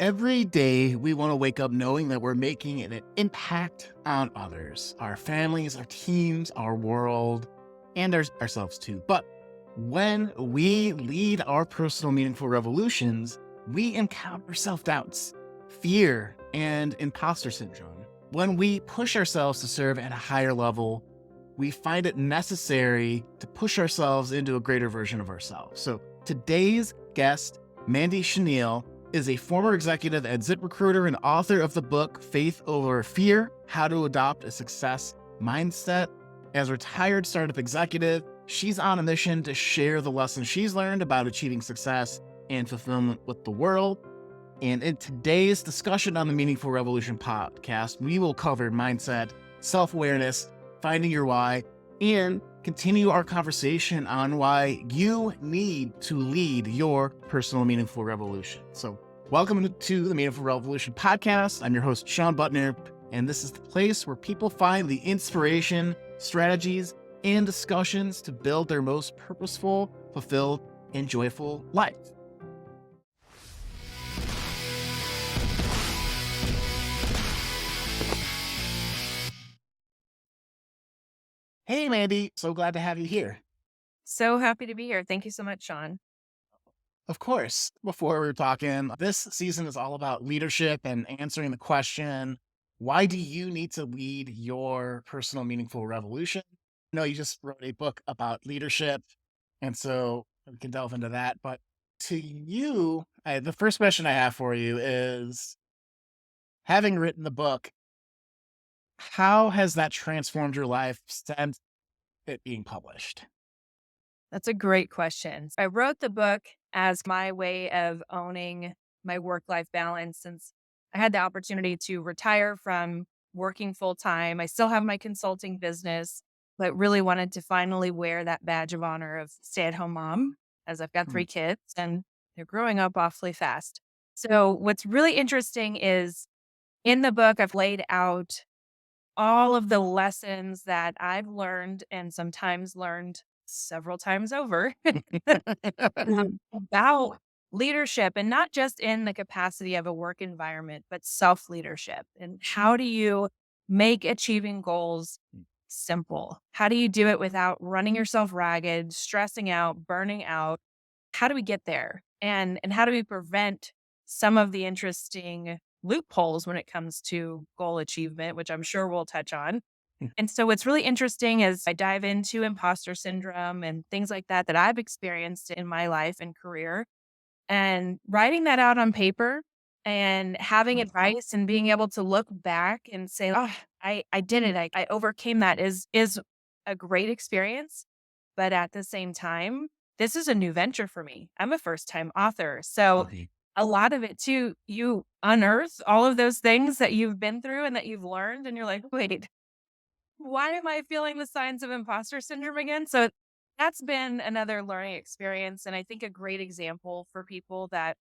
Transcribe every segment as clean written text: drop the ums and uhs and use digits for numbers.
Every day, we want to wake up knowing that we're making an impact on others, our families, our teams, our world, and ourselves too. But when we lead our personal meaningful revolutions, we encounter self doubts, fear, and imposter syndrome. When we push ourselves to serve at a higher level, we find it necessary to push ourselves into a greater version of ourselves. So today's guest, Mandy Schaniel, is a former executive at ZipRecruiter and author of the book Faith Over Fear: How to Adopt a Success Mindset. As a retired startup executive, she's on a mission to share the lessons she's learned about achieving success and fulfillment with the world. And in today's discussion on the Meaningful Revolution podcast, we will cover mindset, self-awareness, finding your why, and continue our conversation on why you need to lead your personal meaningful revolution. So welcome to the Meaningful Revolution podcast. I'm your host, Sean Butner, and this is the place where people find the inspiration, strategies, and discussions to build their most purposeful, fulfilled, and joyful life. Hey, Mandy, so glad to have you here. So happy to be here. Thank you so much, Sean. Of course, before we were talking, this season is all about leadership and answering the question, why do you need to lead your personal meaningful revolution? No, you just wrote a book about leadership, and so we can delve into that. But to you, the first question I have for you is, having written the book, how has that transformed your life since it being published? That's a great question. I wrote the book as my way of owning my work-life balance since I had the opportunity to retire from working full time. I still have my consulting business, but really wanted to finally wear that badge of honor of stay-at-home mom, as I've got Hmm. 3 kids and they're growing up awfully fast. So what's really interesting is in the book, I've laid out all of the lessons that I've learned and sometimes learned several times over about leadership, and not just in the capacity of a work environment, but self leadership. And how do you make achieving goals simple? How do you do it without running yourself ragged, stressing out, burning out? How do we get there? And how do we prevent some of the interesting loopholes when it comes to goal achievement, which I'm sure we'll touch on. And so what's really interesting as I dive into imposter syndrome and things like that that I've experienced in my life and career, and writing that out on paper and having advice and being able to look back and say, "Oh, I did it. I overcame that," is a great experience. But at the same time, this is a new venture for me. I'm a first-time author. So Okay. a lot of it too, you unearth all of those things that you've been through and that you've learned, and you're like, "Wait, why am I feeling the signs of imposter syndrome again?" So that's been another learning experience. And I think a great example for people that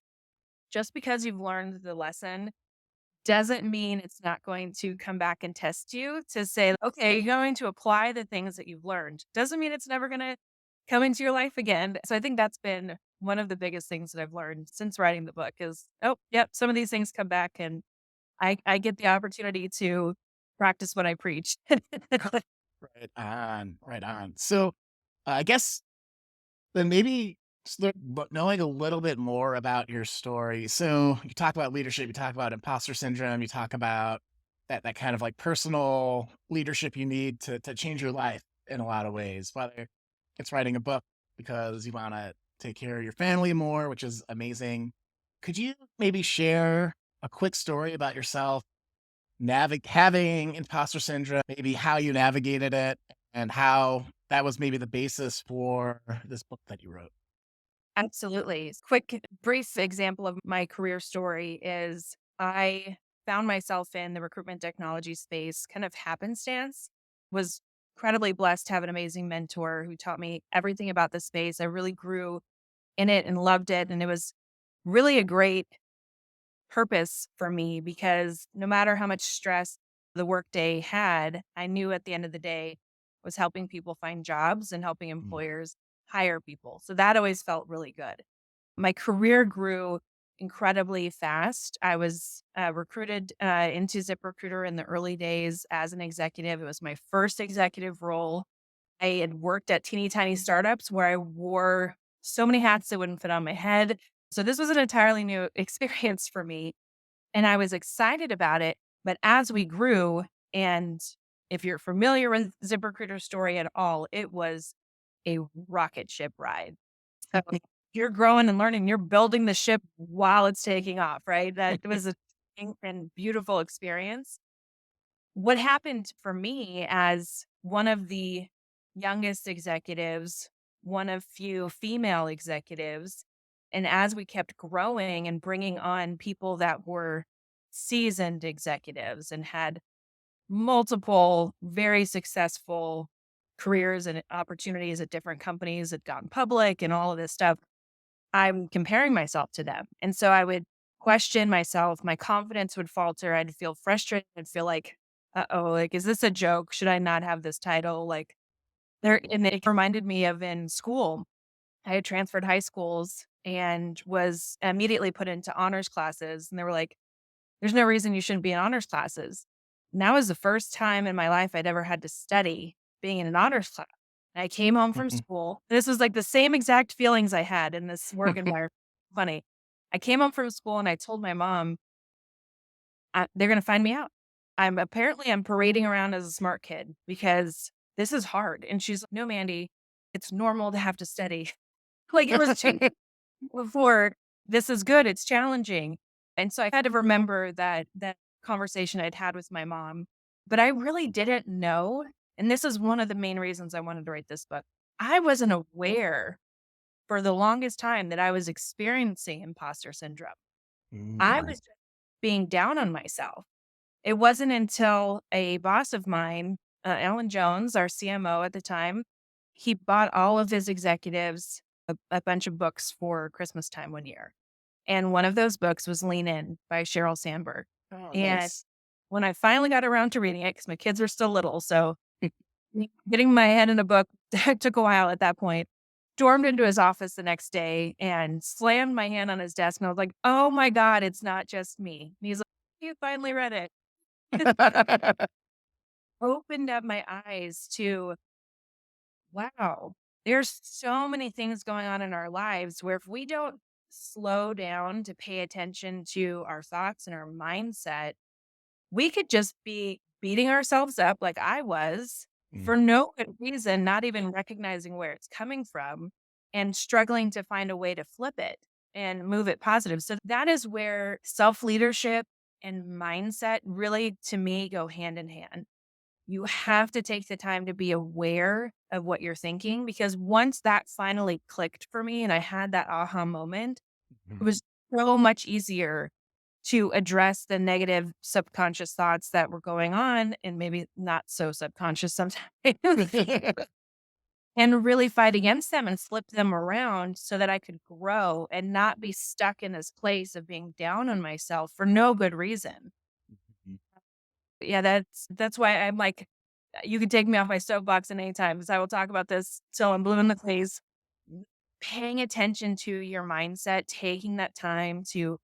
just because you've learned the lesson doesn't mean it's not going to come back and test you to say, okay, you're going to apply the things that you've learned. Doesn't mean it's never going to come into your life again. So I think that's been one of the biggest things that I've learned since writing the book is, oh, yep, some of these things come back and I get the opportunity to practice what I preach. Right on, right on. So I guess then maybe but knowing a little bit more about your story. So you talk about leadership, you talk about imposter syndrome, you talk about that kind of like personal leadership you need to change your life in a lot of ways, whether it's writing a book because you want to take care of your family more, which is amazing. Could you maybe share a quick story about yourself having imposter syndrome, maybe how you navigated it and how that was maybe the basis for this book that you wrote? Absolutely. Quick, brief example of my career story is I found myself in the recruitment technology space kind of happenstance, was incredibly blessed to have an amazing mentor who taught me everything about the space. I really grew in it and loved it. And it was really a great purpose for me because no matter how much stress the workday had, I knew at the end of the day was helping people find jobs and helping Mm. employers hire people. So that always felt really good. My career grew incredibly fast. I was recruited into ZipRecruiter in the early days as an executive. It was my first executive role. I had worked at teeny tiny startups where I wore so many hats that wouldn't fit on my head. So this was an entirely new experience for me. And I was excited about it. But as we grew, and if you're familiar with ZipRecruiter's story at all, it was a rocket ship ride. So you're growing and learning, you're building the ship while it's taking off, right? That was a and beautiful experience. What happened for me as one of the youngest executives, one of few female executives, and as we kept growing and bringing on people that were seasoned executives and had multiple very successful careers and opportunities at different companies, had gone public and all of this stuff, I'm comparing myself to them. And so I would question myself, my confidence would falter, I'd feel frustrated, I'd feel like, uh-oh, like, is this a joke? Should I not have this title? Like there, and it reminded me of in school. I had transferred high schools and was immediately put into honors classes. And they were like, there's no reason you shouldn't be in honors classes. Now is the first time in my life I'd ever had to study being in an honors class. I came home from school. This was like the same exact feelings I had in this work environment. Funny. I came home from school and I told my mom, they're going to find me out. I'm parading around as a smart kid because this is hard. And she's like, no, Mandy, it's normal to have to study. Like it was too before. This is good. It's challenging. And so I had to remember that conversation I'd had with my mom, but I really didn't know. And this is one of the main reasons I wanted to write this book. I wasn't aware for the longest time that I was experiencing imposter syndrome. I Mm. was just being down on myself. It wasn't until a boss of mine, Alan Jones, our CMO at the time, he bought all of his executives a bunch of books for Christmas time one year. And one of those books was Lean In by Sheryl Sandberg. Oh, And nice. when I finally got around to reading it, because my kids were still little, so getting my head in a book took a while at that point, stormed into his office the next day and slammed my hand on his desk. And I was like, oh my God, it's not just me. And he's like, you finally read it. Opened up my eyes to, wow, there's so many things going on in our lives where if we don't slow down to pay attention to our thoughts and our mindset, we could just be beating ourselves up like I was Mm. for no good reason, not even recognizing where it's coming from and struggling to find a way to flip it and move it positive. So that is where self leadership and mindset really, to me, go hand in hand. You have to take the time to be aware of what you're thinking because once that finally clicked for me and I had that aha moment, it Mhm. was so much easier to address the negative subconscious thoughts that were going on and maybe not so subconscious sometimes and really fight against them and flip them around so that I could grow and not be stuck in this place of being down on myself for no good reason. Yeah, that's why I'm like, you can take me off my soapbox at any time because I will talk about this till I'm blue in the face. Paying attention to your mindset, taking that time to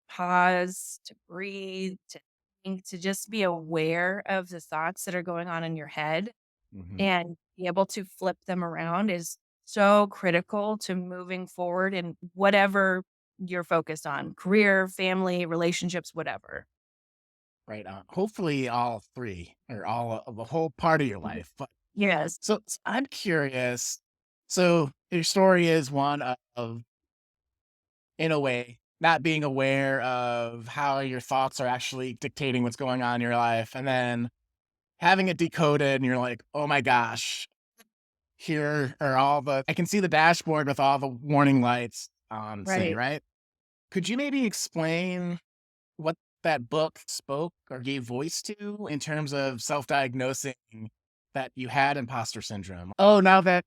pause, to breathe, to think, to just be aware of the thoughts that are going on in your head Mhm. and be able to flip them around is so critical to moving forward in whatever you're focused on, career, family, relationships, whatever. Right on. Hopefully all three or all of the whole part of your life. But Yes. so I'm curious. So your story is one of, in a way, not being aware of how your thoughts are actually dictating what's going on in your life, and then having it decoded, and you're like, oh my gosh, here are all the I can see the dashboard with all the warning lights on, say, Right. right? Could you maybe explain what that book spoke or gave voice to in terms of self-diagnosing that you had imposter syndrome? Oh, now that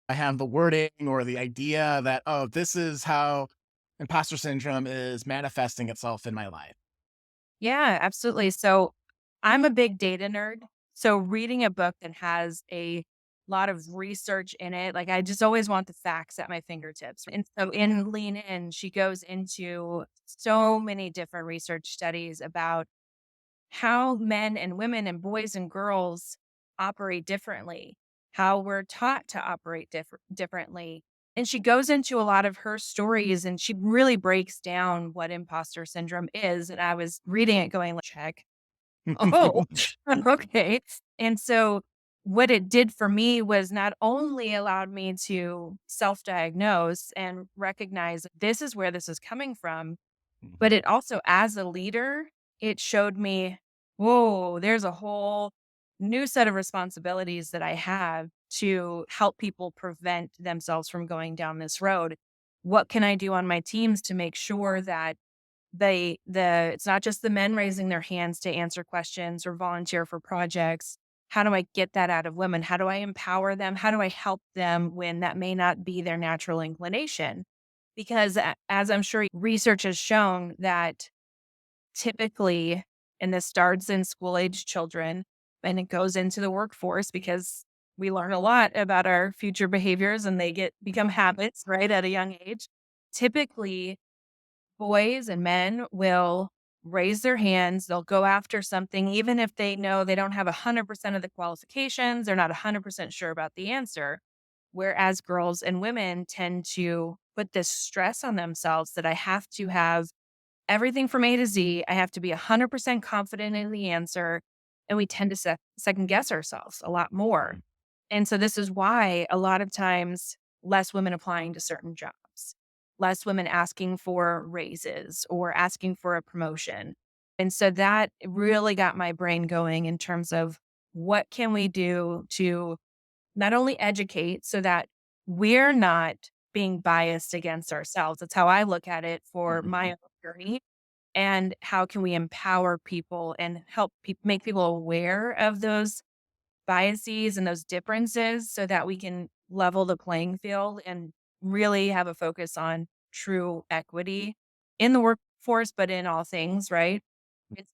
I have the wording or the idea that, oh, this is how imposter syndrome is manifesting itself in my life. Yeah, absolutely. So I'm a big data nerd. So reading a book that has a lot of research in it. Like I just always want the facts at my fingertips. And so in Lean In, she goes into so many different research studies about how men and women and boys and girls operate differently, how we're taught to operate differently. And she goes into a lot of her stories and she really breaks down what imposter syndrome is. And I was reading it going, like, check. Oh, okay. And so what it did for me was not only allowed me to self-diagnose and recognize this is where this is coming from, but it also, as a leader, it showed me, whoa, there's a whole new set of responsibilities that I have to help people prevent themselves from going down this road. What can I do on my teams to make sure that it's not just the men raising their hands to answer questions or volunteer for projects. How do I get that out of women? How do I empower them? How do I help them when that may not be their natural inclination? Because as I'm sure research has shown that typically, and this starts in school age children and it goes into the workforce because we learn a lot about our future behaviors and become habits, right, at a young age. Typically, boys and men will raise their hands. They'll go after something, even if they know they don't have 100% of the qualifications. They're not 100% sure about the answer. Whereas girls and women tend to put this stress on themselves that I have to have everything from A to Z. I have to be 100% confident in the answer. And we tend to second guess ourselves a lot more. And so this is why a lot of times less women applying to certain jobs, less women asking for raises or asking for a promotion. And so that really got my brain going in terms of what can we do to not only educate so that we're not being biased against ourselves. That's how I look at it for my own journey. And how can we empower people and help make people aware of those biases and those differences so that we can level the playing field and really have a focus on true equity in the workforce, but in all things, right?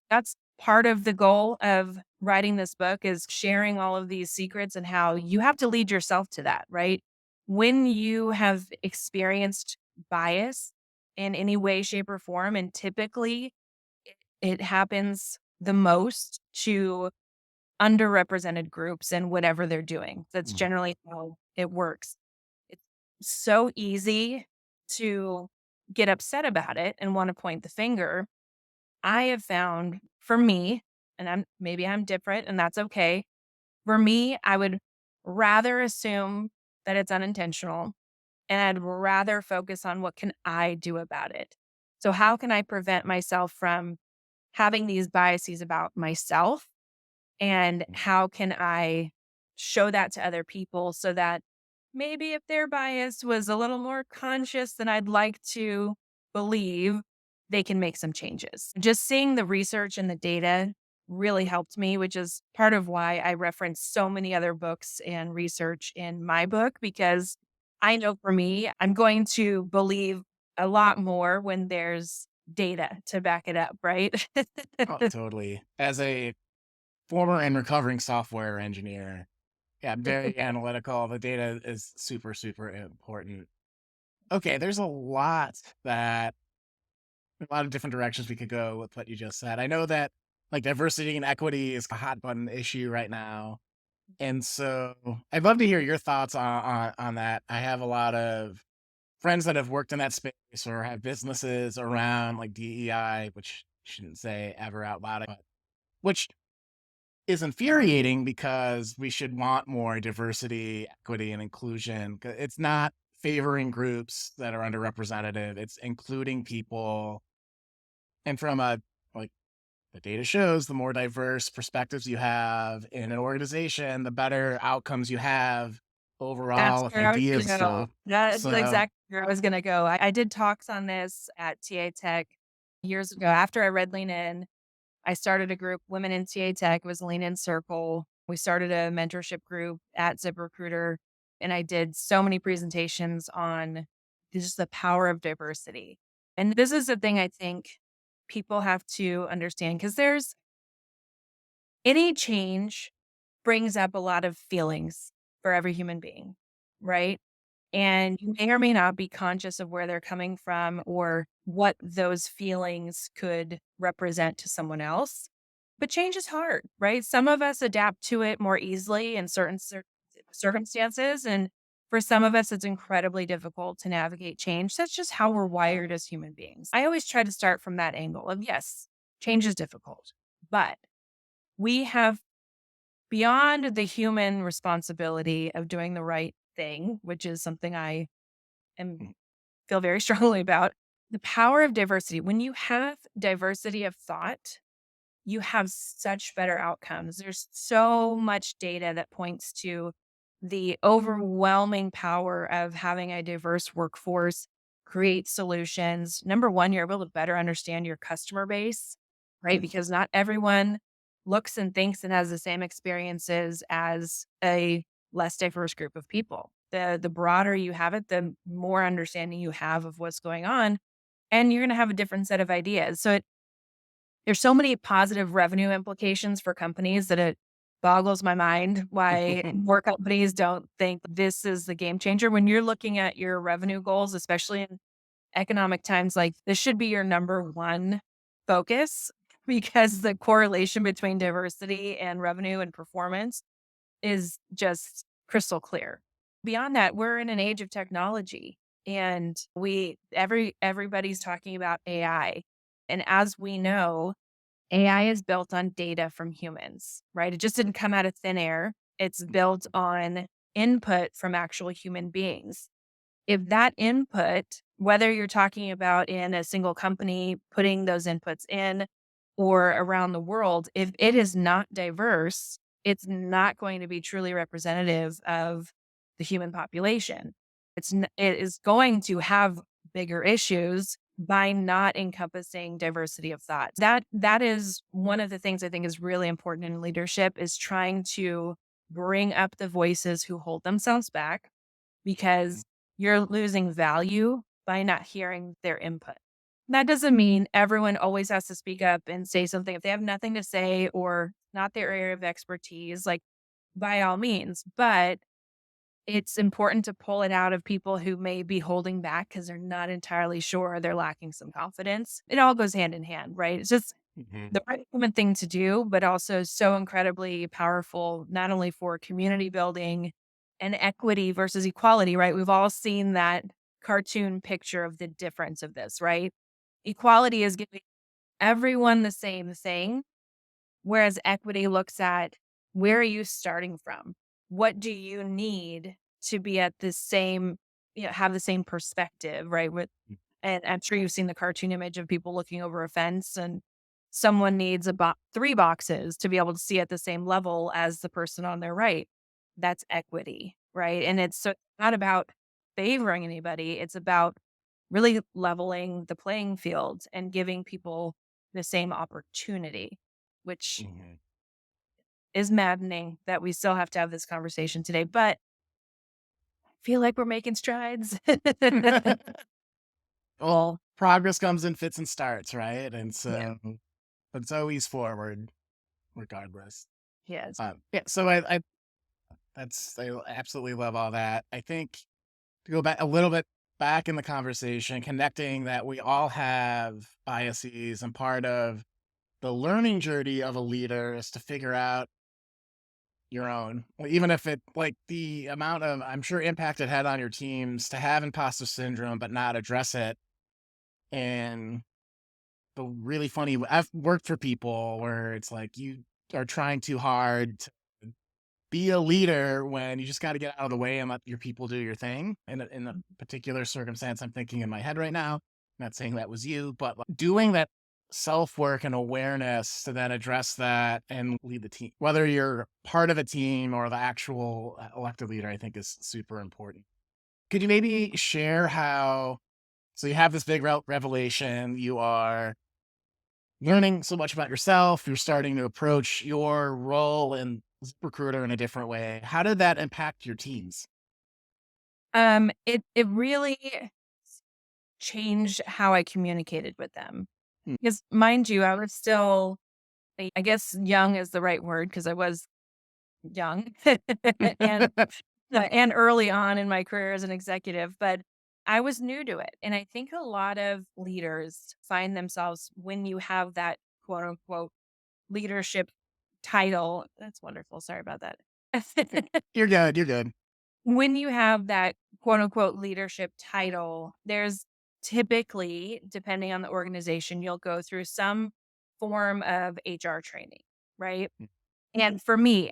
That's part of the goal of writing this book is sharing all of these secrets and how you have to lead yourself to that, right? When you have experienced bias in any way, shape, or form, and typically it happens the most to underrepresented groups in whatever they're doing. That's generally how it works. It's so easy to get upset about it and want to point the finger. I have found for me, and I'm different and that's okay. For me, I would rather assume that it's unintentional and I'd rather focus on what can I do about it. So how can I prevent myself from having these biases about myself and how can I show that to other people so that maybe if their bias was a little more conscious than I'd like to believe, they can make some changes. Just seeing the research and the data really helped me, which is part of why I reference so many other books and research in my book, because I know for me, I'm going to believe a lot more when there's data to back it up, right? Oh, totally. As a former and recovering software engineer, yeah, I'm very analytical. The data is super, super important. Okay, there's a lot of different directions we could go with what you just said. I know that like diversity and equity is a hot button issue right now. And so I'd love to hear your thoughts on that. I have a lot of friends that have worked in that space or have businesses around like DEI, which I shouldn't say ever out loud, but which is infuriating because we should want more diversity, equity, and inclusion. It's not favoring groups that are underrepresented. It's including people. And from a like the data shows, the more diverse perspectives you have in an organization, the better outcomes you have That's overall with where I was ideas. gonna go. That's So exactly where I was gonna go. I did talks on this at TA Tech years ago. After I read Lean In, I started a group, Women in TA Tech, it was Lean In Circle. We started a mentorship group at ZipRecruiter, and I did so many presentations on just the power of diversity. And this is the thing I think people have to understand because there's any change brings up a lot of feelings for every human being, right? And you may or may not be conscious of where they're coming from or what those feelings could represent to someone else. But change is hard, right? Some of us adapt to it more easily in certain circumstances. And for some of us, it's incredibly difficult to navigate change. That's just how we're wired as human beings. I always try to start from that angle of yes, change is difficult, but we have beyond the human responsibility of doing the right thing, which is something I am feel very strongly about, the power of diversity. When you have diversity of thought, you have such better outcomes. There's so much data that points to the overwhelming power of having a diverse workforce create solutions. Number one, you're able to better understand your customer base, right? Because not everyone looks and thinks and has the same experiences as a less diverse group of people. The broader you have it, the more understanding you have of what's going on, and you're going to have a different set of ideas. So there's so many positive revenue implications for companies that it boggles my mind why more companies don't think this is the game changer. When you're looking at your revenue goals, especially in economic times, like this should be your number one focus because the correlation between diversity and revenue and performance is just crystal clear. Beyond that, we're in an age of technology and everybody's talking about AI. And as we know, AI is built on data from humans, right? It just didn't come out of thin air. It's built on input from actual human beings. If that input, whether you're talking about in a single company putting those inputs in or around the world, if it is not diverse, it's not going to be truly representative of the human population. It is going to have bigger issues by not encompassing diversity of thought. That is one of the things I think is really important in leadership is trying to bring up the voices who hold themselves back because you're losing value by not hearing their input. That doesn't mean everyone always has to speak up and say something. If they have nothing to say or not their area of expertise, like by all means, but it's important to pull it out of people who may be holding back because they're not entirely sure, they're lacking some confidence. It all goes hand in hand, right? It's just the right human thing to do, but also so incredibly powerful, not only for community building and equity versus equality, right? We've all seen that cartoon picture of the difference of this, right? Equality is giving everyone the same thing, whereas equity looks at where are you starting from? What do you need to be at the same, have the same perspective, right? And I'm sure you've seen the cartoon image of people looking over a fence and someone needs three boxes to be able to see at the same level as the person on their right. That's equity, right? And it's not about favoring anybody. It's about really leveling the playing field and giving people the same opportunity, which is maddening that we still have to have this conversation today, but I feel like we're making strides. Well, progress comes in fits and starts, right? And Yeah. so it's always forward, regardless. Yes. Yeah. So I absolutely love all that. I think to go back a little bit back in the conversation, connecting that we all have biases, and part of the learning journey of a leader is to figure out your own. Well, even if it like the amount of I'm sure impact it had on your teams to have imposter syndrome but not address it. And the really funny I've worked for people where it's like you are trying too hard to be a leader when you just got to get out of the way and let your people do your thing. In a particular circumstance, I'm thinking in my head right now, not saying that was you, but like, doing that self work and awareness to then address that and lead the team, whether you're part of a team or the actual elected leader, I think is super important. Could you maybe share how? So you have this big revelation. You are learning so much about yourself. You're starting to approach your role in ZipRecruiter in a different way. How did that impact your teams? It really changed how I communicated with them. Hmm. Because mind you, I was still, I guess young is the right word because I was young. And and early on in my career as an executive, but I was new to it. And I think a lot of leaders find themselves when you have that quote unquote leadership title. That's wonderful. Sorry about that. You're good. You're good. When you have that quote unquote leadership title, there's typically, depending on the organization, you'll go through some form of HR training, right? And for me,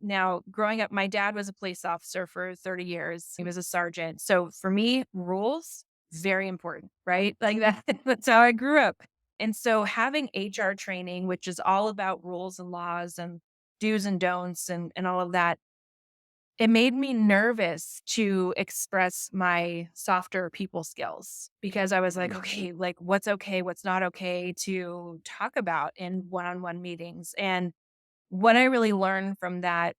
now growing up, my dad was a police officer for 30 years. He was a sergeant. So for me, rules, very important, right? Like that, that's how I grew up. And so having HR training, which is all about rules and laws and do's and don'ts and all of that, it made me nervous to express my softer people skills because I was like, okay, like what's not okay to talk about in one-on-one meetings. And what I really learned from that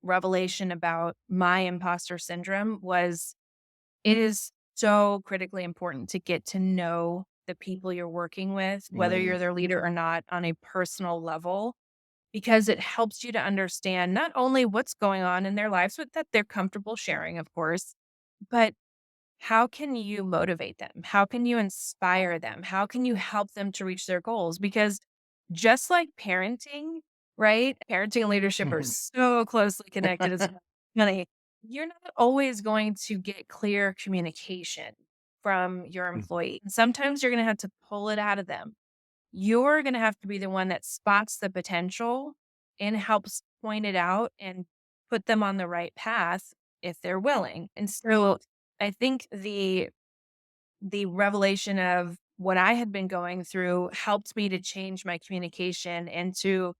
revelation about my imposter syndrome was it is so critically important to get to know the people you're working with, whether Mm, you're their leader or not, on a personal level, because it helps you to understand not only what's going on in their lives, but that they're comfortable sharing, of course, but how can you motivate them? How can you inspire them? How can you help them to reach their goals? Because just like parenting, right? Parenting and leadership are so closely connected. It's funny. You're not always going to get clear communication from your employee. And sometimes you're going to have to pull it out of them. You're going to have to be the one that spots the potential and helps point it out and put them on the right path if they're willing. And so I think the revelation of what I had been going through helped me to change my communication and to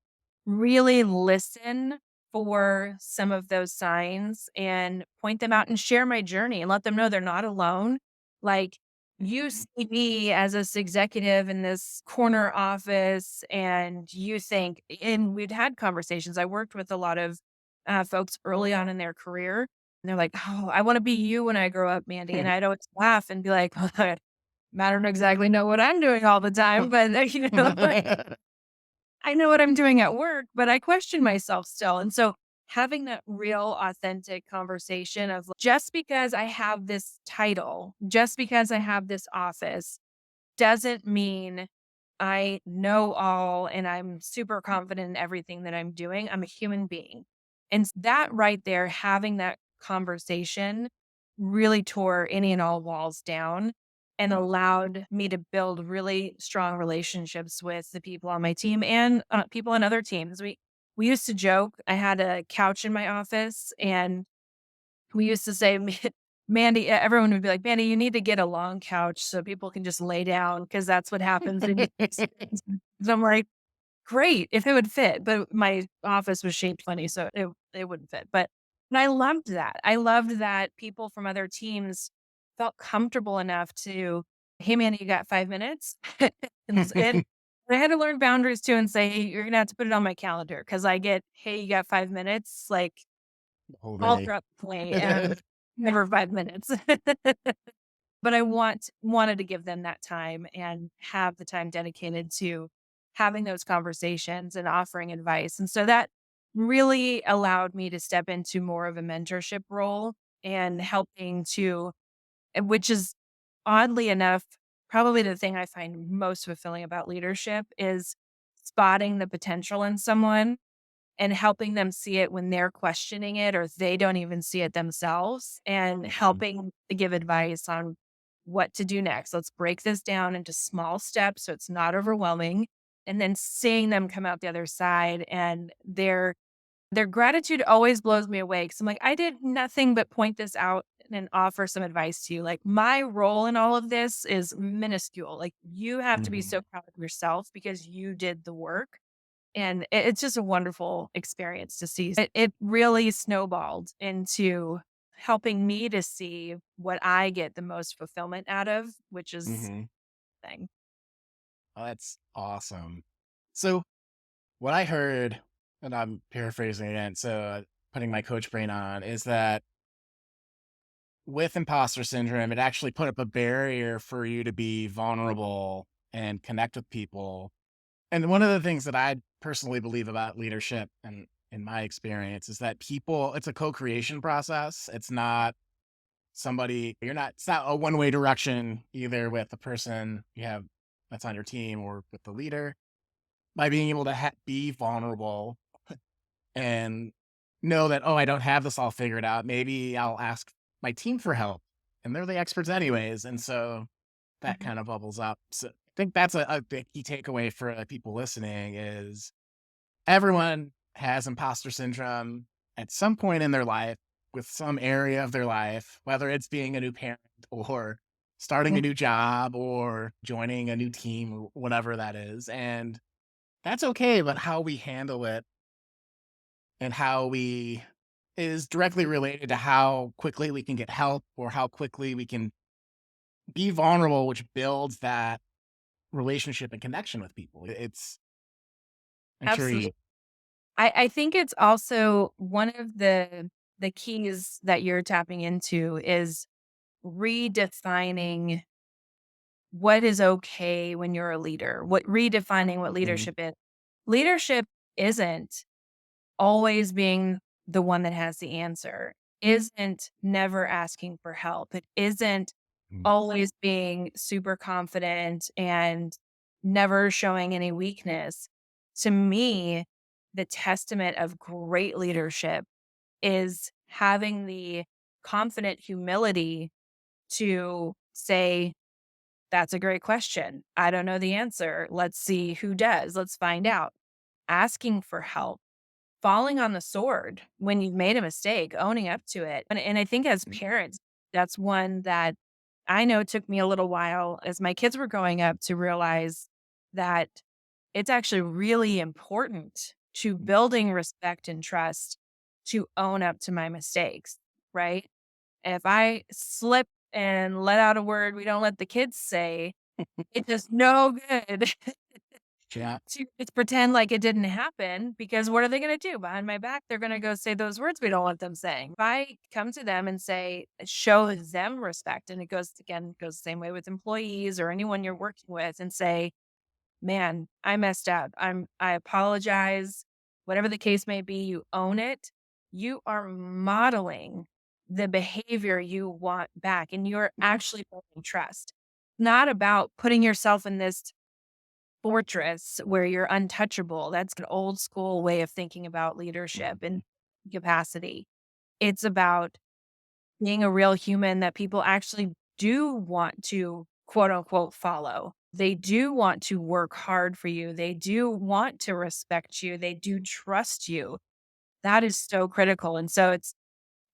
really listen for some of those signs and point them out and share my journey and let them know they're not alone. Like, you see me as this executive in this corner office, and you think, and we'd had conversations. I worked with a lot of folks early on in their career, and they're like, "Oh, I want to be you when I grow up, Mandy." And I'd always laugh and be like, "I don't exactly know what I'm doing all the time, but I know what I'm doing at work, but I question myself still." And so having that real authentic conversation of just because I have this title, just because I have this office doesn't mean I know all and I'm super confident in everything that I'm doing. I'm a human being. And that right there, having that conversation really tore any and all walls down and allowed me to build really strong relationships with the people on my team and people on other teams. We used to joke. I had a couch in my office, and we used to say, Mandy, everyone would be like, Mandy, you need to get a long couch so people can just lay down because that's what happens. So I'm like, great if it would fit, but my office was shaped funny, so it wouldn't fit. But I loved that. I loved that people from other teams felt comfortable enough to, hey, Mandy, you got 5 minutes? And I had to learn boundaries too and say, hey, you're gonna have to put it on my calendar because I get, hey, you got 5 minutes, like Whole all day. throughout the play and never 5 minutes. But I wanted to give them that time and have the time dedicated to having those conversations and offering advice. And so that really allowed me to step into more of a mentorship role and helping to, which is oddly enough, probably the thing I find most fulfilling about leadership is spotting the potential in someone and helping them see it when they're questioning it or they don't even see it themselves, and Mhm. helping to give advice on what to do next. Let's break this down into small steps so it's not overwhelming. And then seeing them come out the other side and their gratitude always blows me away because I'm like, I did nothing but point this out and offer some advice to you. Like, my role in all of this is minuscule. Like, you have to be Mhm. so proud of yourself because you did the work, and it's just a wonderful experience to see. It really snowballed into helping me to see what I get the most fulfillment out of, which is Mhm. thing. Oh, that's awesome. So what I heard, and I'm paraphrasing again, so putting my coach brain on, is that with imposter syndrome, it actually put up a barrier for you to be vulnerable and connect with people. And one of the things that I personally believe about leadership and in my experience, is that people, it's a co-creation process. It's not it's not a one-way direction either with the person you have that's on your team or with the leader. By being able to be vulnerable and know that, oh, I don't have this all figured out. Maybe I'll ask my team for help, and they're the experts anyways. And so that Mhm. kind of bubbles up. So I think that's a big key takeaway for people listening is everyone has imposter syndrome at some point in their life with some area of their life, whether it's being a new parent or starting Yeah, a new job or joining a new team or whatever that is. And that's okay, but how we handle it and how we is directly related to how quickly we can get help or how quickly we can be vulnerable, which builds that relationship and connection with people. I'm sure absolutely. you. I think it's also one of the keys that you're tapping into is redefining what is okay when you're a leader, what redefining what Mhm, leadership is. Leadership isn't always being the one that has the answer, isn't never asking for help. It isn't mhm, always being super confident and never showing any weakness. To me, the testament of great leadership is having the confident humility to say, that's a great question. I don't know the answer. Let's see who does. Let's find out. Asking for help, falling on the sword when you've made a mistake, owning up to it. And I think as mhm, parents, that's one that I know took me a little while as my kids were growing up to realize that it's actually really important to mhm, building respect and trust to own up to my mistakes, right? If I slip and let out a word we don't let the kids say, it's just no good yeah, to just pretend like it didn't happen because what are they gonna do? Behind my back, they're gonna go say those words we don't want them saying. If I come to them and say, show them respect, and it goes again, goes the same way with employees or anyone you're working with, and say, man, I messed up. I apologize. Whatever the case may be, you own it. You are modeling the behavior you want back, and you're actually building trust. Not about putting yourself in this fortress where you're untouchable. That's an old school way of thinking about leadership and mhm, capacity. It's about being a real human that people actually do want to quote unquote follow. They do want to work hard for you. They do want to respect you. They do trust you. That is so critical. And so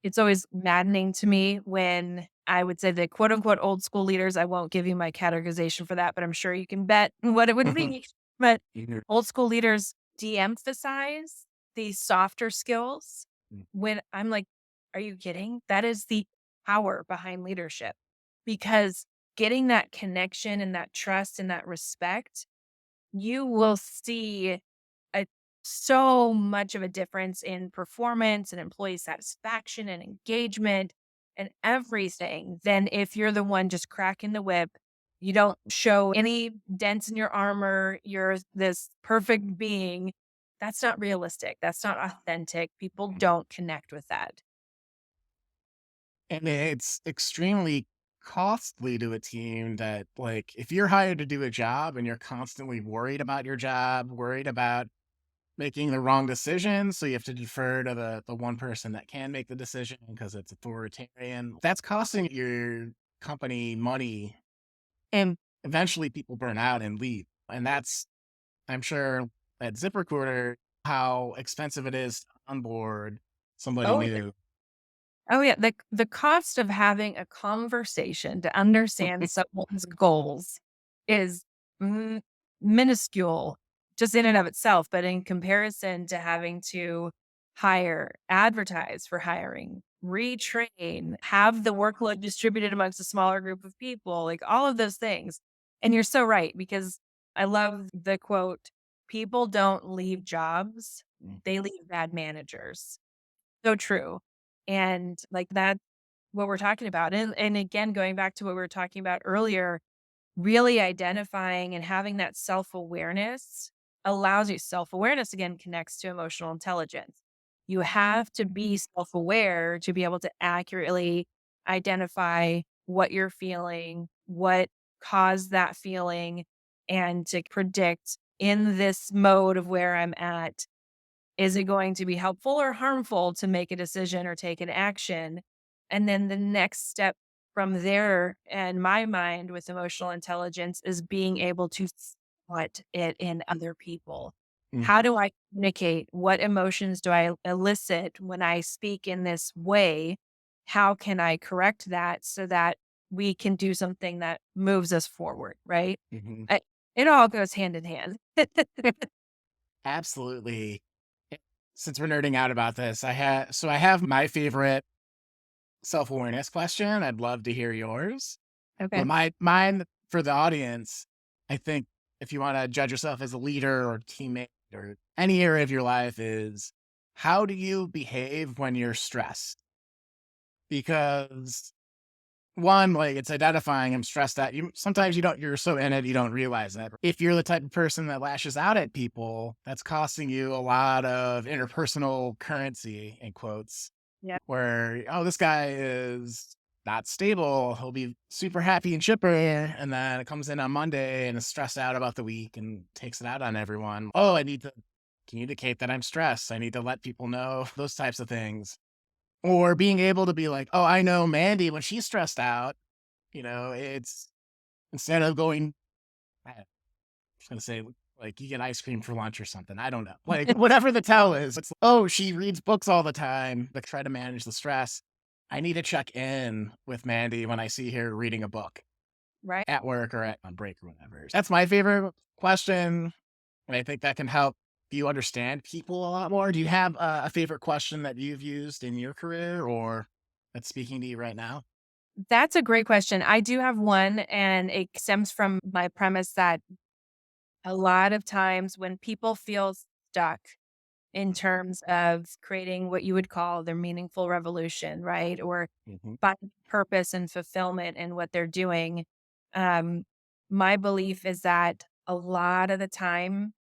it's always maddening to me when I would say the quote unquote old school leaders. I won't give you my categorization for that, but I'm sure you can bet what it would mhm, be. But mhm, old school leaders de emphasize these softer skills when I'm like, are you kidding? That is the power behind leadership because getting that connection and that trust and that respect, you will see a so much of a difference in performance and employee satisfaction and engagement and everything than if you're the one just cracking the whip. You don't show any dents in your armor. You're this perfect being. That's not realistic. That's not authentic. People mhm. don't connect with that. And it's extremely costly to a team that, like, if you're hired to do a job and you're constantly worried about your job, worried about making the wrong decision, so you have to defer to the one person that can make the decision because it's authoritarian. That's costing your company money, and eventually people burn out and leave. And that's, I'm sure, at ZipRecruiter, how expensive it is to onboard somebody Oh, new. Oh, yeah, the cost of having a conversation to understand someone's goals is m minuscule just in and of itself, but in comparison to having to hire, advertise for hiring, retrain, have the workload distributed amongst a smaller group of people, like, all of those things, and you're so right, because I love the quote, "People don't leave jobs, they leave bad managers." So true. And like that what we're talking about. And again, going back to what we were talking about earlier, really identifying and having that self-awareness allows you self-awareness again connects to emotional intelligence. You have to be self aware to be able to accurately identify what you're feeling, what caused that feeling, and to predict in this mode of where I'm at, is it going to be helpful or harmful to make a decision or take an action? And then the next step from there, in my mind, with emotional intelligence, is being able to spot it in other people. Mm, How do I communicate? What emotions do I elicit when I speak in this way? How can I correct that so that we can do something that moves us forward? Right? mhm. I, it all goes hand in hand. Absolutely. Eh, Since we're nerding out about this, I have my favorite self-awareness question. I'd love to hear yours. Okay. But mine for the audience, I think if you want to judge yourself as a leader or teammate or any area of your life is how do you behave when you're stressed? Because one, like it's identifying I'm stressed out. You sometimes you're so in it, you don't realize that. If you're the type of person that lashes out at people, that's costing you a lot of interpersonal currency in quotes Yeah. where, oh, this guy is not stable. He'll be super happy and chipper. And then it comes in on Monday and is stressed out about the week and takes it out on everyone. Oh, I need to communicate that I'm stressed. I need to let people know those types of things. Or being able to be like, oh, I know Mandy when she's stressed out, it's instead of going, I was going to say, like, you get ice cream for lunch or something. I don't know. Like, whatever the tell is, it's, oh, she reads books all the time to try to manage the stress. I need to check in with Mandy when I see her reading a book Right. at work or on break or whatever. That's my favorite question. And I think that can help you understand people a lot more. Do you have a favorite question that you've used in your career or that's speaking to you right now? That's a great question. I do have one, and it stems from my premise that a lot of times when people feel stuck in terms of creating what you would call their meaningful revolution, right? Or Hmm. find purpose and fulfillment in what they're doing. Um, my belief is that a lot of the time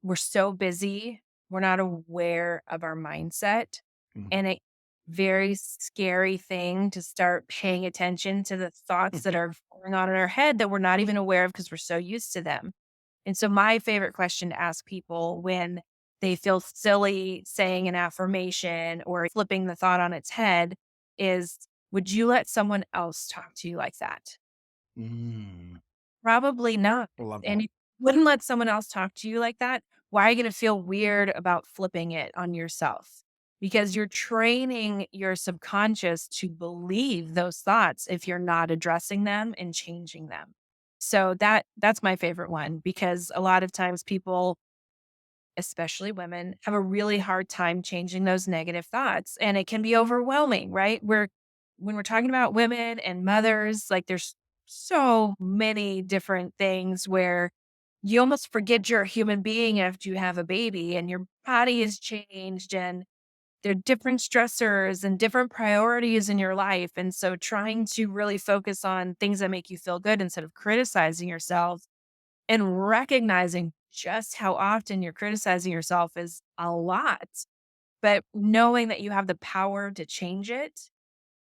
we're so busy, we're not aware of our mindset. Hmm. And a very scary thing to start paying attention to the thoughts that are going on in our head that we're not even aware of because we're so used to them. And so, my favorite question to ask people when they feel silly saying an affirmation or flipping the thought on its head is, would you let someone else talk to you like that? Mm, Probably not. I love And that. you wouldn't let someone else talk to you like that. Why are you going to feel weird about flipping it on yourself? Because you're training your subconscious to believe those thoughts if you're not addressing them and changing them. So that's my favorite one because a lot of times people, especially women, have a really hard time changing those negative thoughts and it can be overwhelming, right? When we're talking about women and mothers, like there's so many different things where you almost forget you're a human being after you have a baby and your body has changed and there are different stressors and different priorities in your life. And so trying to really focus on things that make you feel good instead of criticizing yourself and recognizing just how often you're criticizing yourself is a lot, but knowing that you have the power to change it.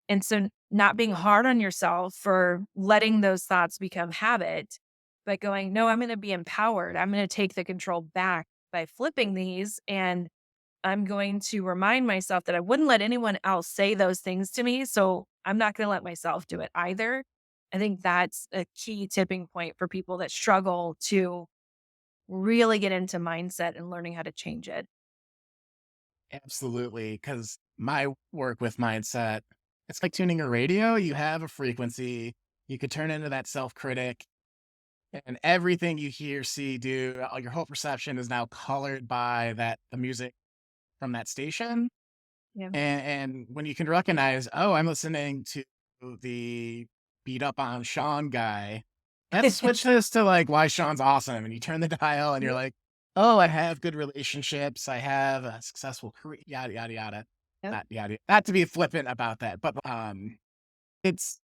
And so not being hard on yourself for letting those thoughts become habit, but going, no, I'm going to be empowered. I'm going to take the control back by flipping these. And I'm going to remind myself that I wouldn't let anyone else say those things to me. So I'm not going to let myself do it either. I think that's a key tipping point for people that struggle to really get into mindset and learning how to change it. Absolutely. Because my work with mindset, it's like tuning a radio. You have a frequency, you could turn into that self critic, and everything you hear, see, do, all your whole perception is now colored by the music from that station. Yeah. And when you can recognize, "Oh, I'm listening to the beat up on Sean guy. Let's switch this to, like, why Sean's awesome," and you turn the dial and you're Yeah. like, "Oh, I have good relationships. I have a successful career, yada, yada, yada." Yep. Not to be flippant about that, but, it's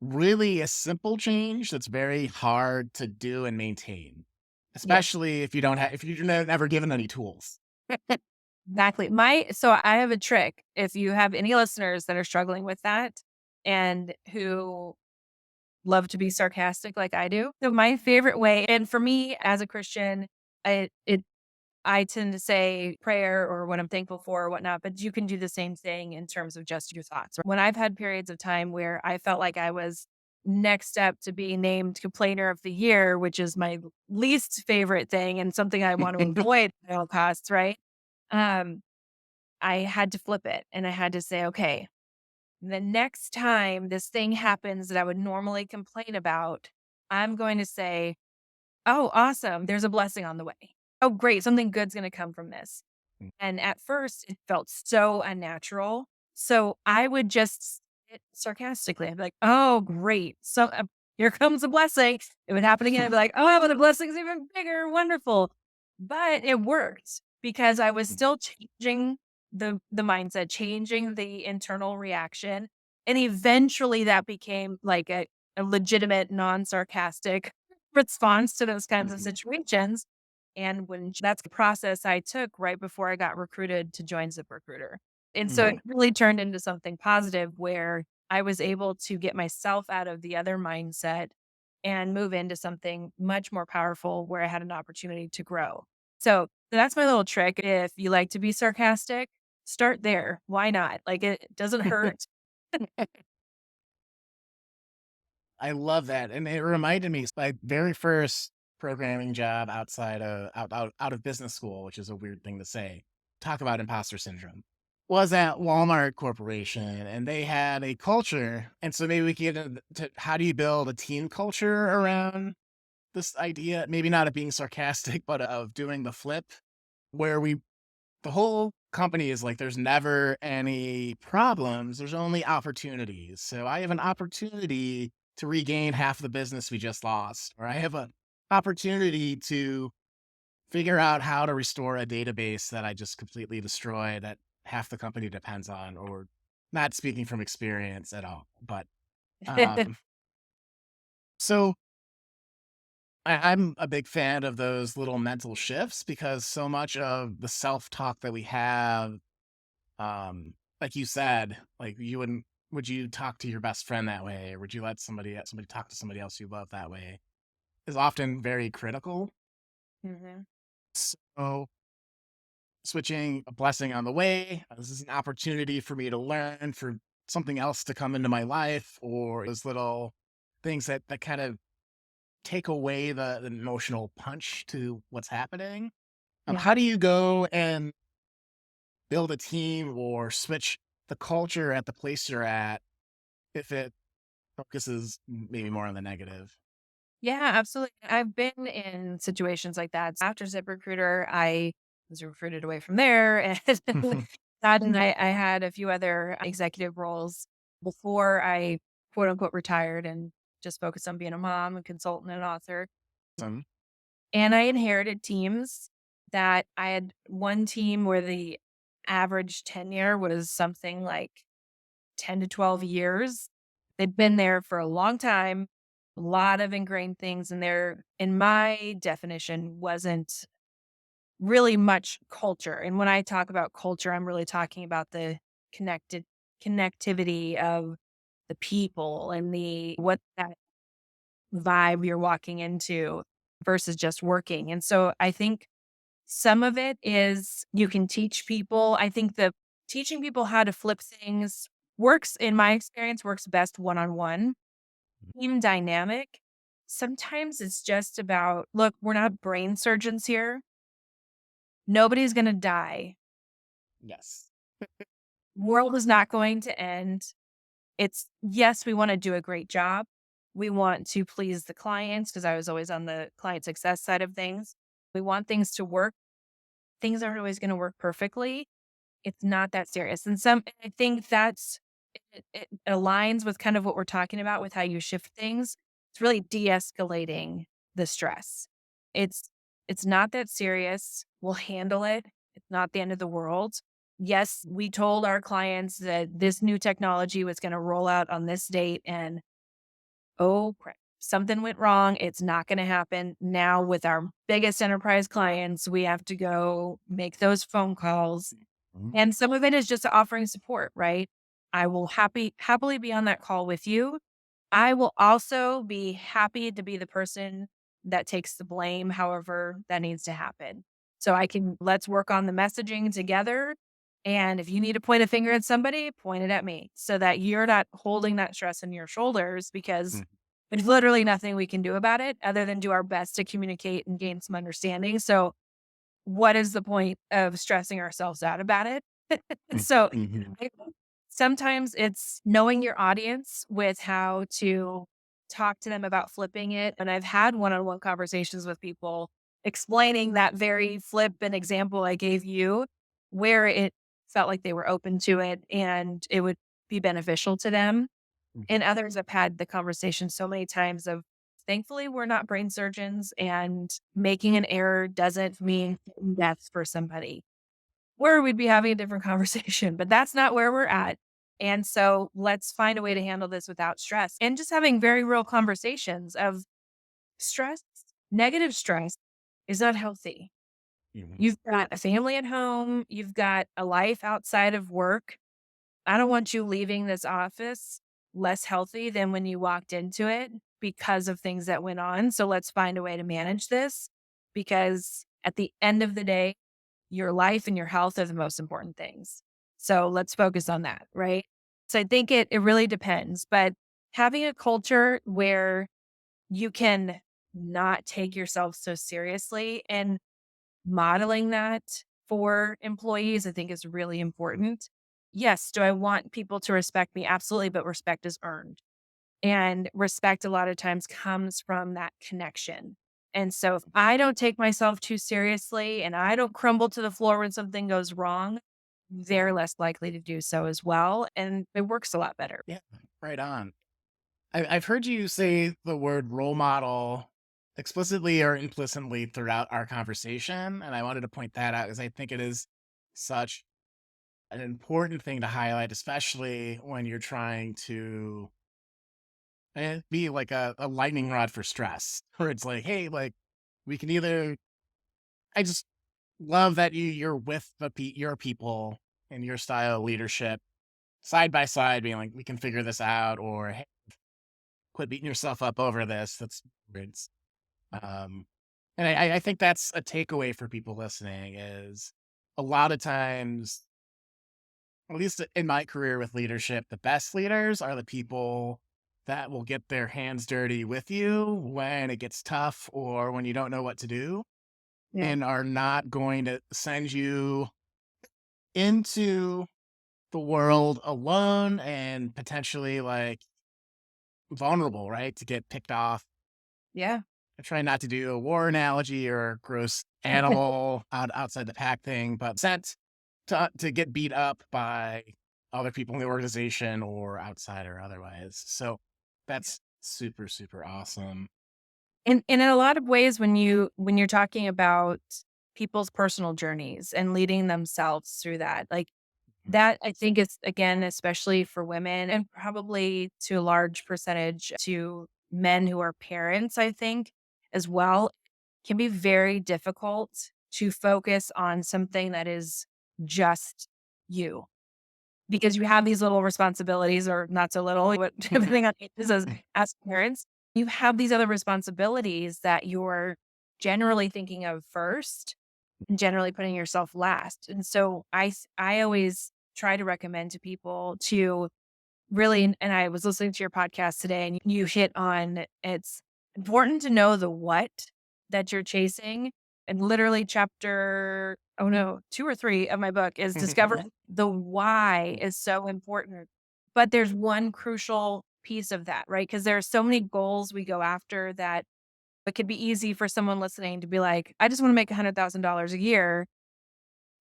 really a simple change that's very hard to do and maintain, Yes. especially if you're never given any tools. Exactly. So I have a trick. If you have any listeners that are struggling with that and who love to be sarcastic like I do. So my favorite way, and for me as a Christian, I tend to say prayer or what I'm thankful for or whatnot, but you can do the same thing in terms of just your thoughts. When I've had periods of time where I felt like I was next step to being named complainer of the year, which is my least favorite thing and something I want to avoid at all costs, right? Um, I had to flip it and I had to say, okay, the next time this thing happens that I would normally complain about, I'm going to say, oh, awesome. There's a blessing on the way. Oh, great. Something good's going to come from this. And at first, it felt so unnatural. So I would just say it sarcastically. I'd be like, oh, great. So here comes a blessing. It would happen again. I'd be like, oh, but the blessing's even bigger. Wonderful. But it worked because I was still changing the mindset, changing the internal reaction. And eventually that became like a legitimate, non-sarcastic response to those kinds of situations. And that's the process I took right before I got recruited to join ZipRecruiter. And so it really turned into something positive where I was able to get myself out of the other mindset and move into something much more powerful where I had an opportunity to grow. So that's my little trick. If you like to be sarcastic, start there. Why not? Like it doesn't hurt. I love that, and it reminded me my very first programming job outside of out of business school, which is a weird thing to say. Talk about imposter syndrome. Was at Walmart Corporation, and they had a culture, and so maybe we could get into how do you build a team culture around this idea? Maybe not of being sarcastic, but of doing the flip, where we the whole company is like, there's never any problems. There's only opportunities. So I have an opportunity to regain half the business we just lost, or I have an opportunity to figure out how to restore a database that I just completely destroyed that half the company depends on, or not speaking from experience at all. But so I'm a big fan of those little mental shifts because so much of the self talk that we have, like you said, like you wouldn't, would you talk to your best friend that way? Or would you let somebody talk to somebody else you love that way? Is often very critical. Mhm. So switching a blessing on the way, this is an opportunity for me to learn, for something else to come into my life, or those little things that kind of take away the emotional punch to what's happening. Yeah. How do you go and build a team or switch the culture at the place you're at if it focuses maybe more on the negative? Yeah, absolutely. I've been in situations like that. After ZipRecruiter, I was recruited away from there, and that, and I had a few other executive roles before I quote unquote retired and just focused on being a mom, a consultant, and author. Awesome. And I inherited teams that I had one team where the average tenure was something like 10 to 12 years. They've been there for a long time, a lot of ingrained things in there. In my definition, wasn't really much culture. And when I talk about culture, I'm really talking about the connected connectivity of the people and the what that vibe you're walking into versus just working. And so I think some of it is you can teach people. I think the teaching people how to flip things works, in my experience, works best one on one. Team dynamic. Sometimes it's just about, look, we're not brain surgeons here. Nobody's going to die. Yes. World is not going to end. It's, yes, we want to do a great job. We want to please the clients because I was always on the client success side of things. We want things to work. Things aren't always going to work perfectly. It's not that serious. And I think it aligns with kind of what we're talking about with how you shift things. It's really de-escalating the stress. It's it's not that serious. We'll handle it. It's not the end of the world. Yes, we told our clients that this new technology was going to roll out on this date and oh crap. something went wrong. It's not going to happen. Now, with our biggest enterprise clients, we have to go make those phone calls. Mhm. And some of it is just offering support, right? I will happily be on that call with you. I will also be happy to be the person that takes the blame, however that needs to happen. So let's work on the messaging together. And if you need to point a finger at somebody, point it at me so that you're not holding that stress on your shoulders because Mhm. there's literally nothing we can do about it other than do our best to communicate and gain some understanding. So, what is the point of stressing ourselves out about it? So, Mhm. I sometimes it's knowing your audience with how to talk to them about flipping it. And I've had one-on-one conversations with people explaining that very flip and example I gave you, where it felt like they were open to it and it would be beneficial to them. Mhm. And others have had the conversation so many times of, thankfully, we're not brain surgeons and making an error doesn't mean death for somebody, where we'd be having a different conversation, but that's not where we're at. And so let's find a way to handle this without stress and just having very real conversations of stress, negative stress is not healthy. Mhm. You've got a family at home, you've got a life outside of work. I don't want you leaving this office less healthy than when you walked into it because of things that went on. So let's find a way to manage this because at the end of the day, your life and your health are the most important things. So let's focus on that, right? So I think it really depends, but having a culture where you can not take yourself so seriously and modeling that for employees, I think is really important. Yes, do I want people to respect me? Absolutely, but respect is earned. And respect a lot of times comes from that connection. And so if I don't take myself too seriously and I don't crumble to the floor when something goes wrong, they're less likely to do so as well. And it works a lot better. Yeah, right on. I've heard you say the word role model explicitly or implicitly throughout our conversation, and I wanted to point that out because I think it is such an important thing to highlight, especially when you're trying to be like a lightning rod for stress, where it's like, hey, like we can either. I just love that you're with your people and your style of leadership side by side, being like, we can figure this out, or hey, quit beating yourself up over this. That's it's um, and I think that's a takeaway for people listening is a lot of times, at least in my career with leadership, the best leaders are the people that will get their hands dirty with you when it gets tough or when you don't know what to do Yeah. and are not going to send you into the world alone and potentially like vulnerable, right? To get picked off. Yeah. I try not to do a war analogy or a gross animal outside the pack thing, but sent to get beat up by other people in the organization or outside or otherwise. So that's super, super awesome. And in a lot of ways, when you're talking about people's personal journeys and leading themselves through that, like that I think is again, especially for women and probably to a large percentage to men who are parents, I think as well, can be very difficult to focus on something that is just you because you have these little responsibilities or not so little, what depending on ages as parents, you have these other responsibilities that you're generally thinking of first and generally putting yourself last. And so I always try to recommend to people to really, and I was listening to your podcast today and you hit on it's important to know the what that you're chasing. And literally chapter, oh no, 2 or 3 of my book is discover the why is so important. But there's one crucial piece of that, right? Because there are so many goals we go after that it could be easy for someone listening to be like, I just want to make $100,000 a year.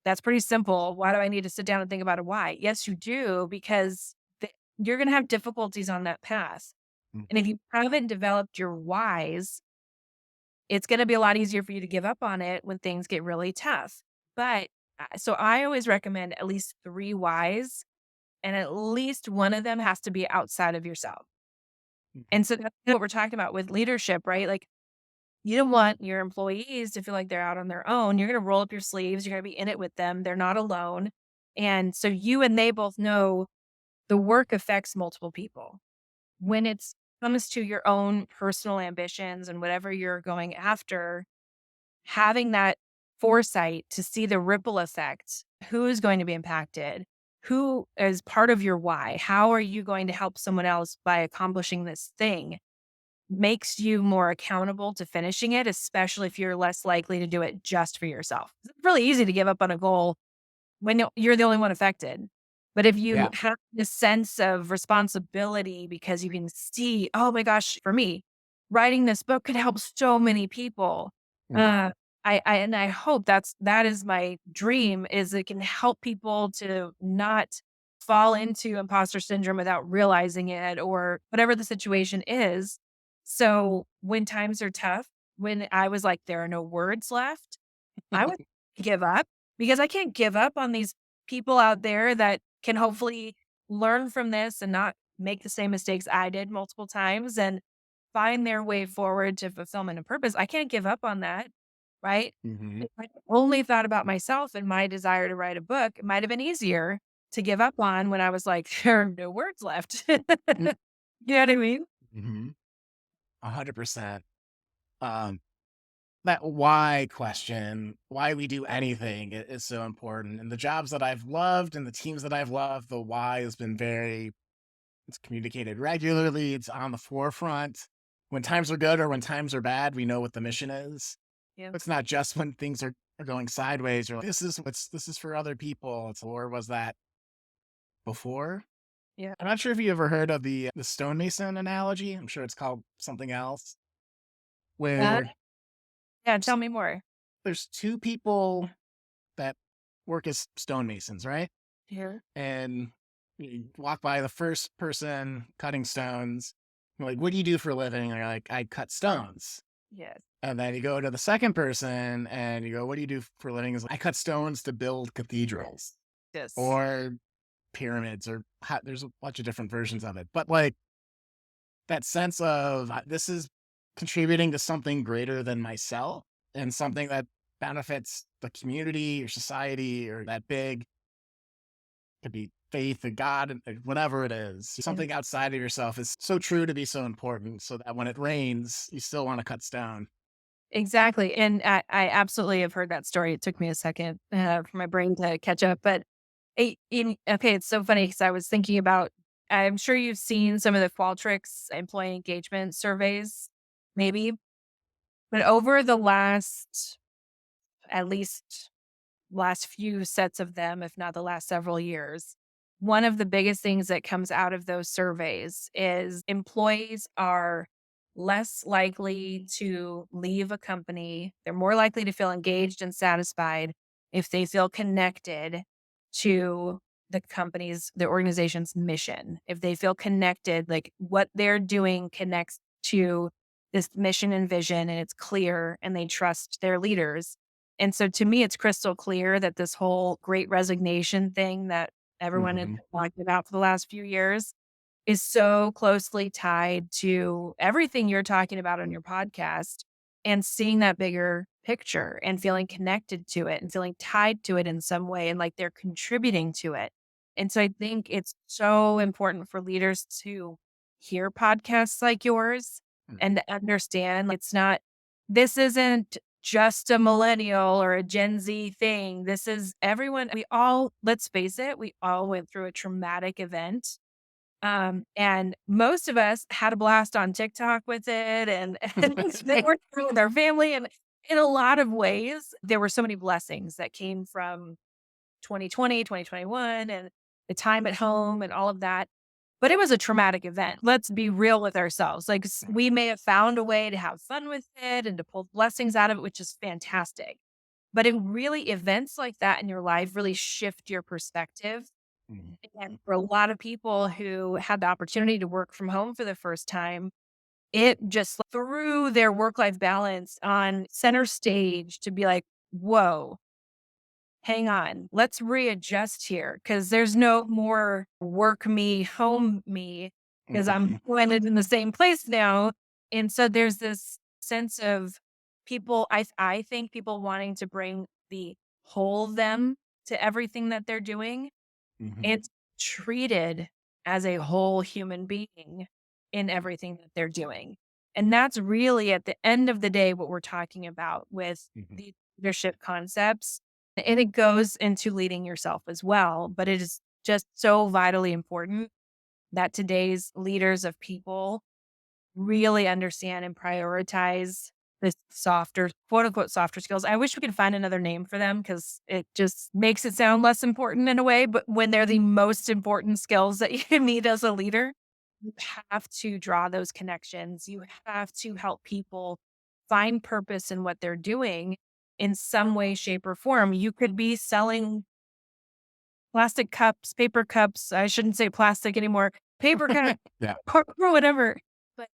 That's pretty simple. Why do I need to sit down and think about a why? Yes, you do, because you're going to have difficulties on that path. And if you haven't developed your whys, it's going to be a lot easier for you to give up on it when things get really tough. But so I always recommend at least 3 whys, and at least one of them has to be outside of yourself. Mhm. And so that's what we're talking about with leadership, right? Like, you don't want your employees to feel like they're out on their own. You're going to roll up your sleeves. You're going to be in it with them. They're not alone. And so you and they both know the work affects multiple people. When it comes to your own personal ambitions and whatever you're going after, having that foresight to see the ripple effect, who is going to be impacted, who is part of your why, how are you going to help someone else by accomplishing this thing, makes you more accountable to finishing it, especially if you're less likely to do it just for yourself. It's really easy to give up on a goal when you're the only one affected. But if you Yeah. have this sense of responsibility because you can see, oh my gosh, for me, writing this book could help so many people. Mm. Uh, I hope that is my dream, is it can help people to not fall into imposter syndrome without realizing it, or whatever the situation is. So when times are tough, when I was like, there are no words left, I would give up, because I can't give up on these people out there that can hopefully learn from this and not make the same mistakes I did multiple times and find their way forward to fulfillment and purpose. I can't give up on that, right? Mhm. If I only thought about myself and my desire to write a book, it might have been easier to give up on when I was like, there are no words left. Mm. You know what I mean? Mhm. 100%. Um, that why question, why we do anything is so important. And the jobs that I've loved and the teams that I've loved, the why has been it's communicated regularly. It's on the forefront. When times are good or when times are bad, we know what the mission is. Yeah. It's not just when things are going sideways. You're like, this is for other people. Or was that before? Yeah. I'm not sure if you ever heard of the stonemason analogy. I'm sure it's called something else, Uh, where yeah. s- Tell me more. there's two people that work as stonemasons, right? Yeah. And you walk by the first person cutting stones. You're like, what do you do for a living? And you're like, I cut stones. Yes. And then you go to the second person and you go, what do you do for a living? Is I cut stones to build cathedrals Yes. or pyramids there's a bunch of different versions of it. But like that sense of this is contributing to something greater than myself and something that benefits the community or society or that big could be faith or God and whatever it is. Yeah. Something outside of yourself is so true to be so important so that when it rains, you still want to cut stone. Exactly, and I absolutely have heard that story. It took me a second, for my brain to catch up, but okay, it's so funny because I was thinking about, I'm sure you've seen some of the Qualtrics employee engagement surveys, maybe, but over the last, at least last few sets of them, if not the last several years, one of the biggest things that comes out of those surveys is employees are less likely to leave a company. They're more likely to feel engaged and satisfied if they feel connected to the organization's mission. If they feel connected, like what they're doing connects to this mission and vision, and it's clear, and they trust their leaders. And so to me, it's crystal clear that this whole great resignation thing that everyone has Hmm. been talking about for the last few years is so closely tied to everything you're talking about on your podcast, and seeing that bigger picture and feeling connected to it and feeling tied to it in some way and like they're contributing to it. And so I think it's so important for leaders to hear podcasts like yours and to understand, like, this isn't just a millennial or a Gen Z thing. This is everyone. We all, let's face it, we all went through a traumatic event. And most of us had a blast on TikTok with it, and they were with our family. And in a lot of ways, there were so many blessings that came from 2020, 2021, and the time at home and all of that. But it was a traumatic event. Let's be real with ourselves. Like, we may have found a way to have fun with it and to pull blessings out of it, which is fantastic. But it really, events like that in your life really shift your perspective. And for a lot of people who had the opportunity to work from home for the first time, it just threw their work life balance on center stage to be like, whoa, hang on, let's readjust here, because there's no more work me, home me. because I'm landed in the same place now. And so there's this sense of people, I think people wanting to bring the whole them to everything that they're doing. Mhm. It's treated as a whole human being in everything that they're doing. And that's really at the end of the day what we're talking about with Mhm. the leadership concepts. And it goes into leading yourself as well. But it is just so vitally important that today's leaders of people really understand and prioritize the softer, quote unquote, softer skills. I wish we could find another name for them because it just makes it sound less important in a way. But when they're the most important skills that you need as a leader, you have to draw those connections. You have to help people find purpose in what they're doing in some way, shape, or form. You could be selling plastic cups, paper cups. I shouldn't say plastic anymore. Paper cups Yeah, or whatever. But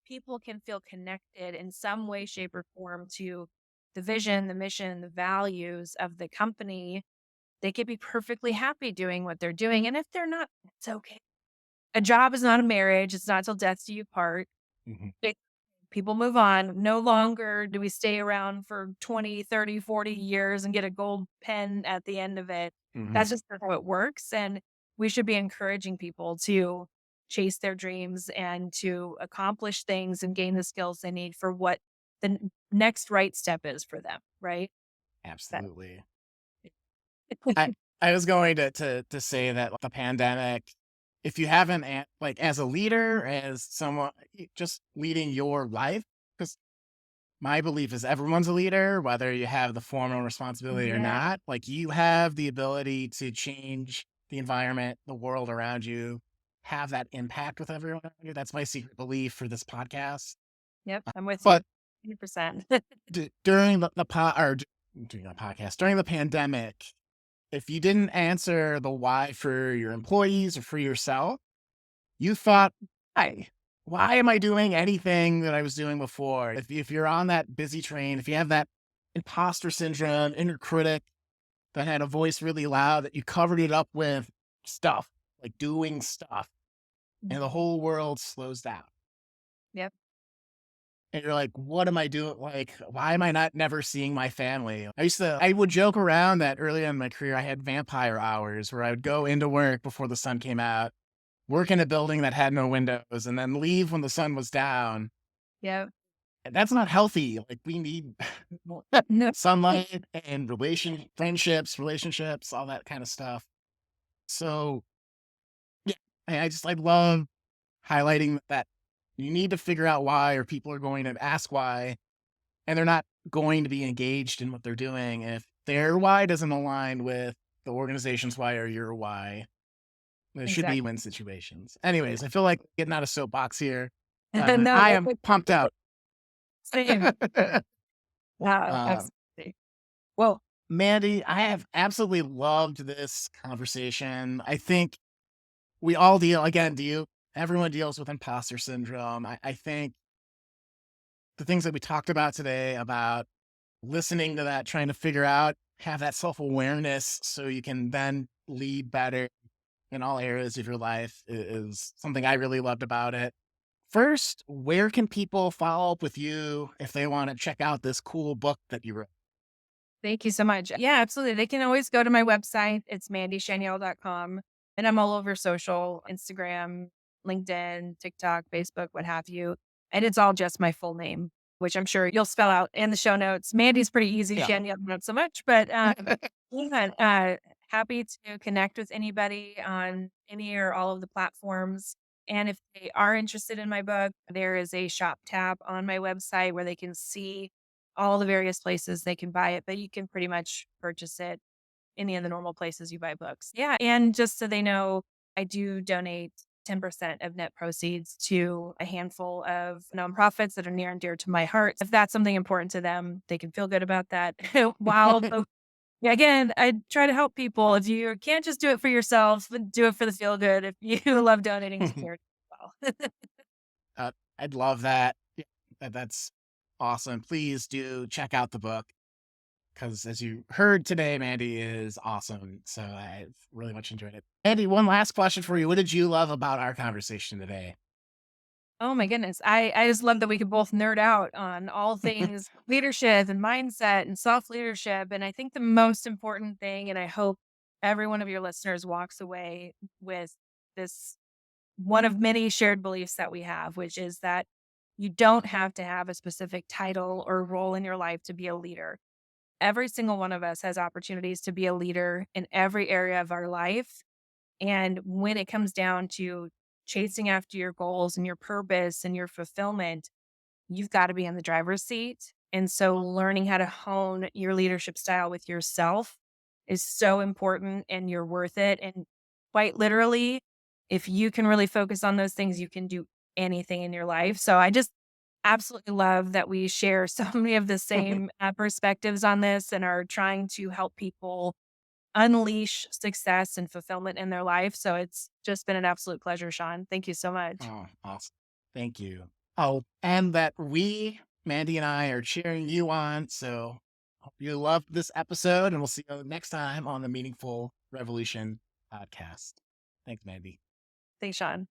people can feel connected in some way, shape, or form to the vision, the mission, the values of the company. They could be perfectly happy doing what they're doing. And if they're not, it's okay. A job is not a marriage. It's not till death do you part. mhm, People move on. No longer do we stay around for 20, 30, 40 years and get a gold pen at the end of it. mhm. That's just not how it works. And we should be encouraging people to chase their dreams and to accomplish things and gain the skills they need for what the next right step is for them. Right. That- Absolutely. I I was going to say that the pandemic, if you haven't like as a leader, as someone just leading your life, because my belief is everyone's a leader, whether you have the formal responsibility or yeah. not. Like you have the ability to change the environment, the world around you, have that impact with everyone around you. That's my secret belief for this podcast. Yep. I'm with you. But 100%. during during the podcast, during the pandemic, if you didn't answer the why for your employees or for yourself, you thought, why am I doing anything that I was doing before? If you're on that busy train, if you have that imposter syndrome, inner critic that had a voice really loud that you covered it up with stuff, like doing stuff, and the Mhm. whole world slows down. Yep. And you're like, what am I doing? Like, why am I not never seeing my family? I would joke around that early in my career, I had vampire hours where I would go into work before the sun came out, work in a building that had no windows, and then leave when the sun was down. Yep. And that's not healthy. Like, we need No. sunlight and relationships, all that kind of stuff. So, yeah, I love highlighting that you need to figure out why, or people are going to ask why, and they're not going to be engaged in what they're doing if their why doesn't align with the organization's why or your why. There should be Exactly. win situations. Anyways, I feel like getting out of soapbox here. No, I that's am like pumped out. same. Wow, uh, absolutely. well, Mandy, I have absolutely loved this conversation. I think we all everyone deals with imposter syndrome. I think the things that we talked about today about listening to that, trying to figure out, have that self awareness so you can then lead better in all areas of your life is something I really loved about it. First, where can people follow up with you if they want to check out this cool book that you wrote? Thank you so much. Yeah, absolutely. They can always go to my website. It's mandyschaniel.com. And I'm all over social, Instagram, LinkedIn, TikTok, Facebook, what have you. And it's all just my full name, which I'm sure you'll spell out in the show notes. Mandy's pretty easy. Yeah. Schaniel, not so much. But yeah, happy to connect with anybody on any or all of the platforms. And if they are interested in my book, there is a shop tab on my website where they can see all the various places they can buy it, but you can pretty much purchase it any of the normal places you buy books. Yeah. And just so they know, I do donate 10% of net proceeds to a handful of nonprofits that are near and dear to my heart. If that's something important to them, they can feel good about that. While yeah, again, I try to help people. If you can't just do it for yourself, but do it for the feel good. If you love donating to charity as well. I'd love that. Yeah, that's awesome. Please do check out the book. because as you heard today, Mandy is awesome. So I've really much enjoyed it. Mandy, one last question for you. What did you love about our conversation today? Oh my goodness. I just love that we could both nerd out on all things leadership and mindset and self leadership. And I think the most important thing, and I hope every one of your listeners walks away with this one of many shared beliefs that we have, which is that you don't have to have a specific title or role in your life to be a leader. Every single one of us has opportunities to be a leader in every area of our life. And when it comes down to chasing after your goals and your purpose and your fulfillment, you've got to be in the driver's seat. And so learning how to hone your leadership style with yourself is so important and you're worth it. And quite literally, if you can really focus on those things, you can do anything in your life. So I just absolutely love that we share so many of the same perspectives on this and are trying to help people unleash success and fulfillment in their life. So it's just been an absolute pleasure, Sean. Thank you so much. Oh, awesome. Thank you. Oh, and that we, Mandy and I, are cheering you on. So hope you loved this episode, and we'll see you next time on the Meaningful Revolution podcast. Thanks, Mandy. Thanks, Sean.